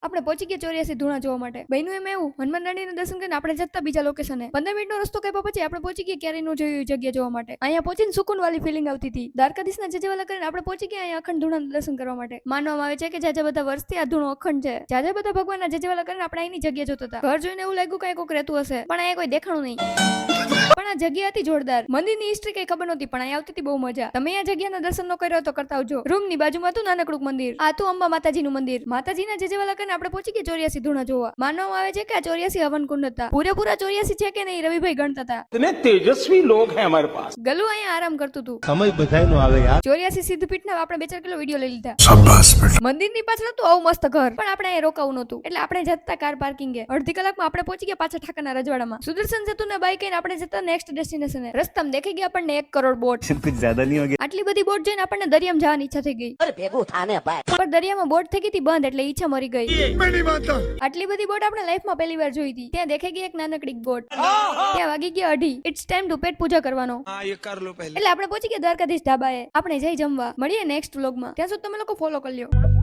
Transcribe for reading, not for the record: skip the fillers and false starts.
આપણે પહોંચી ગયા 84 ધૂણા જોવા માટે. બન્યું એમ એવું, હનુમાન દાંડીના દર્શન કરીને આપણે જતા બીજા લોકેશને 15 મિનિટનો રસ્તો કાપ્યા પછી આપણે પહોંચી ગયા ક્યારેય ન જોયું જગ્યા જોવા માટે. અહીંયા પહોંચીને સુકૂન વાળી ફિલિંગ આવતી હતી. દ્વારકાધીશના જજવાલા કરીને આપણે પહોંચી ગયા અહીંયા અખંડ ધૂણાના દર્શન કરવા માટે. માનવામાં આવે છે કે જાજા બધા વર્ષથી આ ધૂણો અખંડ છે. જાજા બધા ભગવાનના જજવાલા કરીને આપણે અહીંની જગ્યા જોતા હતા. ઘર જોઈને એવું લાગ્યું કે કોઈક રહેતું હશે, પણ અહીંયા કોઈ દેખાણું નહીં. પણ આ જગ્યા હતી જોરદાર. મંદિરની હિસ્ટ્રી કઈ ખબર નહોતી, પણ અહીંયા આવતી હતી બહુ મજા. તમે આ જગ્યાના દર્શન ન કર્યો તો કરતા આવજો. રૂમની બાજુમાં હતું નાનકડું મંદિર. આ હતું અંબા માતાજીનું મંદિર. માતાજીના જજવાલા કરીને આપણે પહોંચી ગયા 84 ધૂણા જોવા. માનવામાં આવે છે કે આ 84 હવન કુંડ હતા. પૂરેપૂરા 84 છે કે નહીં રવિભાઈ ગણતા હતા. इतने तेजस्वी लोग हैं हमारे पास. ગલુ અહીંયા આરામ કરતું હતું. સમય બધાયનો આવે યાર. 84 સિદ્ધપીઠના આપણે 2-4 કિલો વિડીયો લઈ લીધા. મંદિરની પાછળ હતું આવું મસ્ત ઘર, પણ આપણે અહીં રોકાવું નહોતું, એટલે આપણે જતા કાર પાર્કિંગે. અડધી કલાકમાં આપણે પહોંચી ગયા પાછા ઠાકરના રજવાડામાં. સુદર્શન જતું ને બાઈક લઈને આપણે જતા નેક્સ્ટ ડેસ્ટિનેશને. રસ્તામાં દેખી ગયા આપણને 1 કરોડ બોટ. કુછ જ્યાદા નહીં હો ગયા. આટલી બધી બોટ જોઈને આપણને દરિયામાં જવાની ઈચ્છા થઈ ગઈ. પણ દરિયામાં બોટ થઈ ગઈ હતી બંધ, એટલે ઈચ્છા મરી ગઈ. આટલી બધી બોટ આપણે લાઈફમાં પહેલી વાર જોઈ હતી. ત્યાં દેખાઈ ગઈ એક નાનકડી બોટ. ત્યાં વાગી ગયા 2:30. ઇટ્સ ટાઈમ ટુ પેટ પૂજા કરવાનો. એટલે આપણે પહોંચી ગયા દ્વારકાધીશ ઢાબાએ. આપણે જઈ જમવા. મળીએ નેક્સ્ટ વ્લોગમાં. ત્યાં સુધી તમે લોકો ફોલો કરી લ્યો.